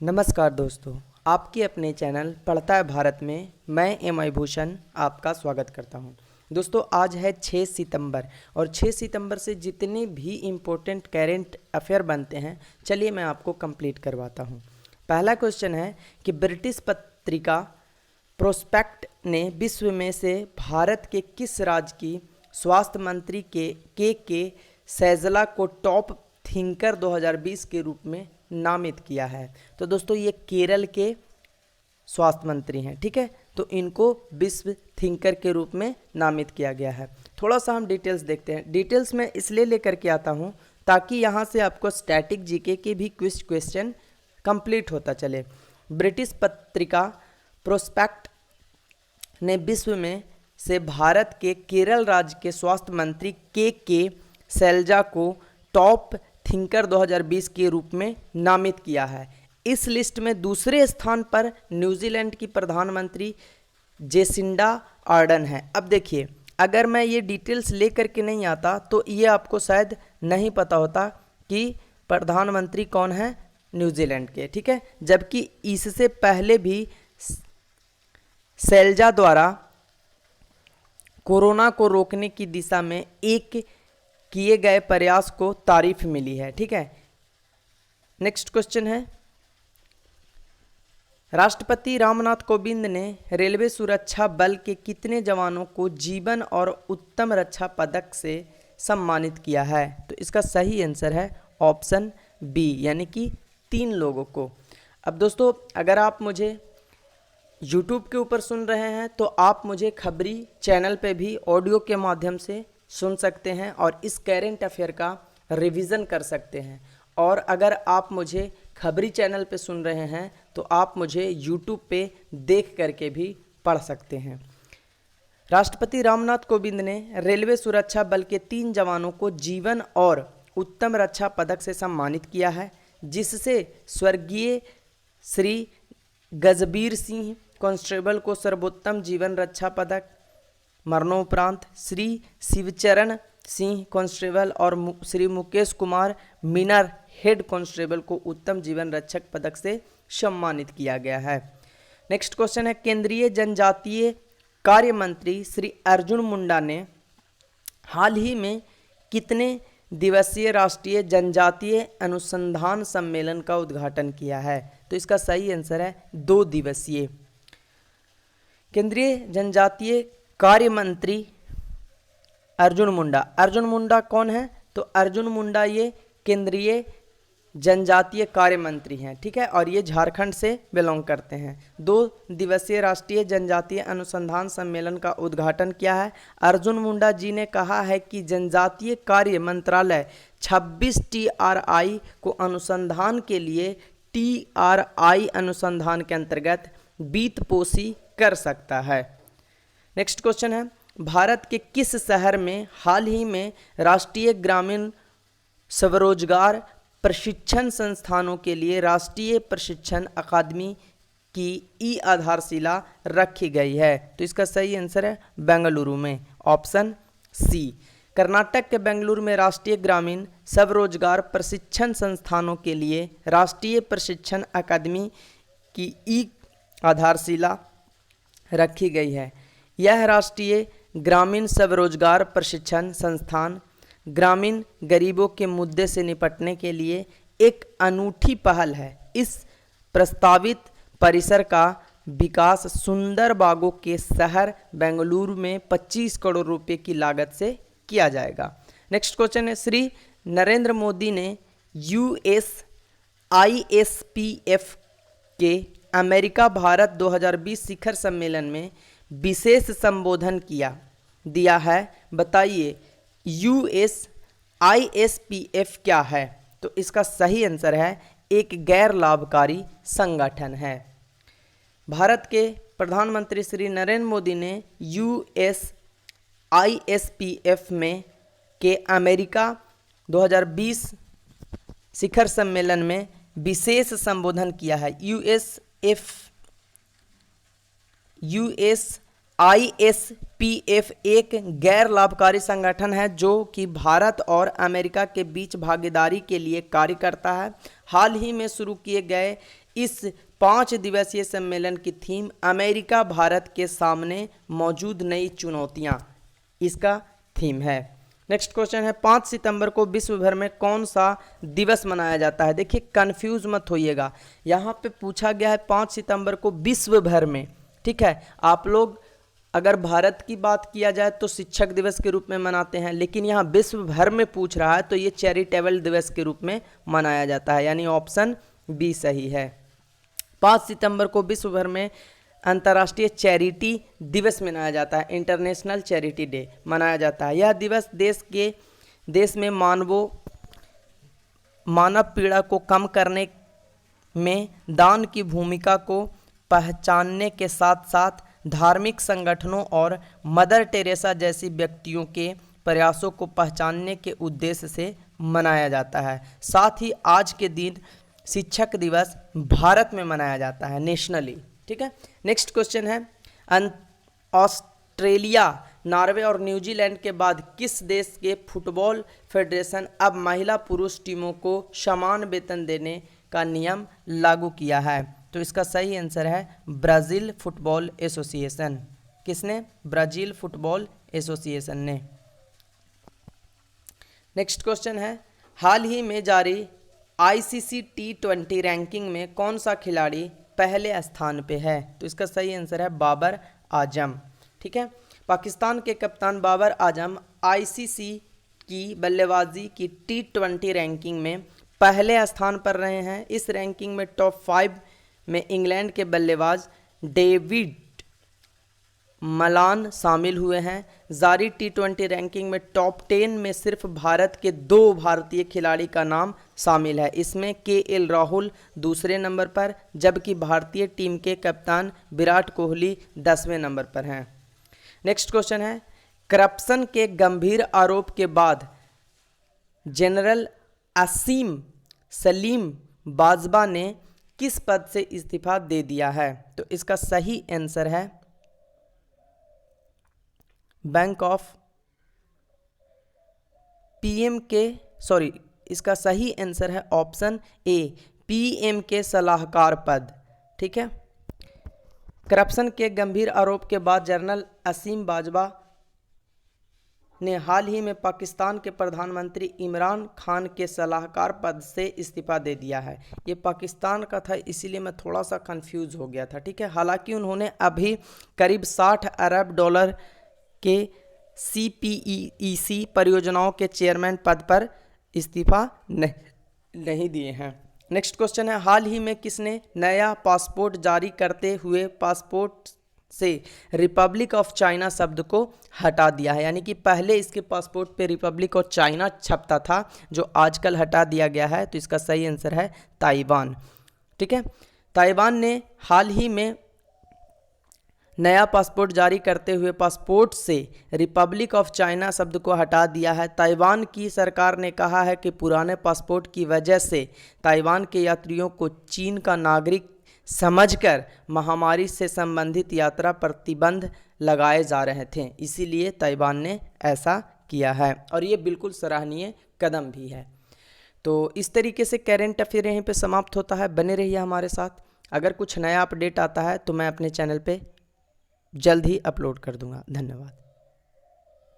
नमस्कार दोस्तों, आपके अपने चैनल पढ़ता है भारत में मैं एम.आई. भूषण आपका स्वागत करता हूं। दोस्तों आज है 6 सितंबर और 6 सितंबर से जितने भी इम्पोर्टेंट करेंट अफेयर बनते हैं चलिए मैं आपको कंप्लीट करवाता हूं। पहला क्वेश्चन है कि ब्रिटिश पत्रिका प्रोस्पेक्ट ने विश्व में से भारत के किस राज्य की स्वास्थ्य मंत्री के सैजला को टॉप थिंकर 2020 के रूप में नामित किया है। तो दोस्तों ये केरल के स्वास्थ्य मंत्री हैं, ठीक है। तो इनको विश्व थिंकर के रूप में नामित किया गया है। थोड़ा सा हम डिटेल्स देखते हैं। डिटेल्स में इसलिए लेकर के आता हूं ताकि यहाँ से आपको स्टैटिक जीके के भी क्वेश्चन कंप्लीट होता चले। ब्रिटिश पत्रिका प्रोस्पेक्ट ने विश्व में से भारत के केरल राज्य के स्वास्थ्य मंत्री के सैलजा को टॉप थिंकर 2020 के रूप में नामित किया है। इस लिस्ट में दूसरे स्थान पर न्यूजीलैंड की प्रधानमंत्री जेसिंडा आर्डन है। अब देखिए, अगर मैं ये डिटेल्स लेकर के नहीं आता तो ये आपको शायद नहीं पता होता कि प्रधानमंत्री कौन है न्यूजीलैंड के, ठीक है। जबकि इससे पहले भी सैलजा द्वारा कोरोना को रोकने की दिशा में एक किए गए प्रयास को तारीफ मिली है, ठीक है। नेक्स्ट क्वेश्चन है, राष्ट्रपति रामनाथ कोविंद ने रेलवे सुरक्षा बल के कितने जवानों को जीवन और उत्तम रक्षा पदक से सम्मानित किया है? तो इसका सही आंसर है ऑप्शन बी, यानी कि 3 लोगों को। अब दोस्तों अगर आप मुझे YouTube के ऊपर सुन रहे हैं तो आप मुझे खबरी चैनल पे भी ऑडियो के माध्यम से सुन सकते हैं और इस करेंट अफेयर का रिवीजन कर सकते हैं। और अगर आप मुझे खबरी चैनल पे सुन रहे हैं तो आप मुझे YouTube पे देख करके भी पढ़ सकते हैं। राष्ट्रपति रामनाथ कोविंद ने रेलवे सुरक्षा बल के 3 जवानों को जीवन और उत्तम रक्षा पदक से सम्मानित किया है, जिससे स्वर्गीय श्री गजबीर सिंह कांस्टेबल को सर्वोत्तम जीवन रक्षा पदक, मरणोपरांत श्री शिवचरण सिंह कांस्टेबल और श्री मुकेश कुमार मीनर हेड कांस्टेबल को उत्तम जीवन रक्षक पदक से सम्मानित किया गया है। नेक्स्ट क्वेश्चन है, केंद्रीय जनजातीय कार्य मंत्री श्री अर्जुन मुंडा ने हाल ही में कितने दिवसीय राष्ट्रीय जनजातीय अनुसंधान सम्मेलन का उद्घाटन किया है? तो इसका सही आंसर है 2 दिवसीय। केंद्रीय जनजातीय कार्य मंत्री अर्जुन मुंडा कौन है? तो अर्जुन मुंडा ये केंद्रीय जनजातीय कार्य मंत्री हैं, ठीक है, और ये झारखंड से बिलोंग करते हैं। 2 दिवसीय राष्ट्रीय जनजातीय अनुसंधान सम्मेलन का उद्घाटन किया है। अर्जुन मुंडा जी ने कहा है कि जनजातीय कार्य मंत्रालय 26 TRI को अनुसंधान के लिए TRI अनुसंधान के अंतर्गत वित्तपोषी कर सकता है। नेक्स्ट क्वेश्चन है, भारत के किस शहर में हाल ही में राष्ट्रीय ग्रामीण स्वरोजगार प्रशिक्षण संस्थानों के लिए राष्ट्रीय प्रशिक्षण अकादमी की आधारशिला रखी गई है? तो इसका सही आंसर है बेंगलुरु में, ऑप्शन सी। कर्नाटक के बेंगलुरु में राष्ट्रीय ग्रामीण स्वरोजगार प्रशिक्षण संस्थानों के लिए राष्ट्रीय प्रशिक्षण अकादमी की आधारशिला रखी गई है। यह राष्ट्रीय ग्रामीण स्वरोजगार प्रशिक्षण संस्थान ग्रामीण गरीबों के मुद्दे से निपटने के लिए एक अनूठी पहल है। इस प्रस्तावित परिसर का विकास सुंदर बागों के शहर बेंगलुरु में 25 करोड़ रुपए की लागत से किया जाएगा। नेक्स्ट क्वेश्चन है, श्री नरेंद्र मोदी ने USISPF के अमेरिका भारत 2020 शिखर सम्मेलन में विशेष संबोधन दिया है। बताइए USISPF क्या है? तो इसका सही आंसर है एक गैर लाभकारी संगठन है। भारत के प्रधानमंत्री श्री नरेंद्र मोदी ने USISPF में के अमेरिका 2020 शिखर सम्मेलन में विशेष संबोधन किया है। ISPF एक गैर लाभकारी संगठन है जो कि भारत और अमेरिका के बीच भागीदारी के लिए कार्य करता है। हाल ही में शुरू किए गए इस 5 दिवसीय सम्मेलन की थीम अमेरिका भारत के सामने मौजूद नई चुनौतियां इसका थीम है। नेक्स्ट क्वेश्चन है 5 सितंबर को विश्व भर में कौन सा दिवस मनाया जाता है। देखिए कंफ्यूज मत होइएगा, यहाँ पे पूछा गया है 5 सितंबर को विश्व भर में, ठीक है। आप लोग अगर भारत की बात किया जाए तो शिक्षक दिवस के रूप में मनाते हैं, लेकिन यहाँ विश्व भर में पूछ रहा है तो ये चैरिटेबल दिवस के रूप में मनाया जाता है, यानी ऑप्शन बी सही है। 5 सितंबर को विश्व भर में अंतर्राष्ट्रीय चैरिटी दिवस मनाया जाता है, इंटरनेशनल चैरिटी डे मनाया जाता है। यह दिवस देश में मानव पीड़ा को कम करने में दान की भूमिका को पहचानने के साथ साथ धार्मिक संगठनों और मदर टेरेसा जैसी व्यक्तियों के प्रयासों को पहचानने के उद्देश्य से मनाया जाता है। साथ ही आज के दिन शिक्षक दिवस भारत में मनाया जाता है नेशनली, ठीक है। नेक्स्ट क्वेश्चन है ऑस्ट्रेलिया, नॉर्वे और न्यूजीलैंड के बाद किस देश के फुटबॉल फेडरेशन अब महिला पुरुष टीमों को समान वेतन देने का नियम लागू किया है। तो इसका सही आंसर है ब्राज़ील फुटबॉल एसोसिएशन। किसने? ब्राज़ील फुटबॉल एसोसिएशन ने। नेक्स्ट क्वेश्चन है हाल ही में जारी ICC T20 रैंकिंग में कौन सा खिलाड़ी पहले स्थान पे है। तो इसका सही आंसर है बाबर आजम, ठीक है। पाकिस्तान के कप्तान बाबर आजम ICC की बल्लेबाजी की T20 रैंकिंग में पहले स्थान पर रहे हैं। इस रैंकिंग में टॉप 5 में इंग्लैंड के बल्लेबाज डेविड मलान शामिल हुए हैं। जारी T20 रैंकिंग में टॉप 10 में सिर्फ भारत के 2 भारतीय खिलाड़ी का नाम शामिल है। इसमें KL राहुल दूसरे नंबर पर, जबकि भारतीय टीम के कप्तान विराट कोहली 10वें नंबर पर हैं। नेक्स्ट क्वेश्चन है करप्शन के गंभीर आरोप के बाद जनरल असीम सलीम बाजवा ने किस पद से इस्तीफा दे दिया है। तो इसका सही आंसर है बैंक ऑफ PM के इसका सही आंसर है ऑप्शन ए PM के सलाहकार पद, ठीक है। करप्शन के गंभीर आरोप के बाद जनरल असीम बाजवा ने हाल ही में पाकिस्तान के प्रधानमंत्री इमरान खान के सलाहकार पद से इस्तीफा दे दिया है। ये पाकिस्तान का था, इसीलिए मैं थोड़ा सा कंफ्यूज हो गया था, ठीक है। हालांकि उन्होंने अभी करीब 60 अरब डॉलर के CPEC परियोजनाओं के चेयरमैन पद पर इस्तीफा नहीं दिए हैं। नेक्स्ट क्वेश्चन है हाल ही में किसने नया पासपोर्ट जारी करते हुए पासपोर्ट से रिपब्लिक ऑफ चाइना शब्द को हटा दिया है। यानी कि पहले इसके पासपोर्ट पे रिपब्लिक ऑफ चाइना छपता था, जो आजकल हटा दिया गया है। तो इसका सही आंसर है ताइवान, ठीक है। ताइवान ने हाल ही में नया पासपोर्ट जारी करते हुए पासपोर्ट से रिपब्लिक ऑफ चाइना शब्द को हटा दिया है। ताइवान की सरकार ने कहा है कि पुराने पासपोर्ट की वजह से ताइवान के यात्रियों को चीन का नागरिक समझकर महामारी से संबंधित यात्रा प्रतिबंध लगाए जा रहे थे, इसीलिए ताइवान ने ऐसा किया है और ये बिल्कुल सराहनीय कदम भी है। तो इस तरीके से करेंट अफेयर यहीं पे समाप्त होता है। बने रहिए हमारे साथ। अगर कुछ नया अपडेट आता है तो मैं अपने चैनल पे जल्द ही अपलोड कर दूंगा। धन्यवाद।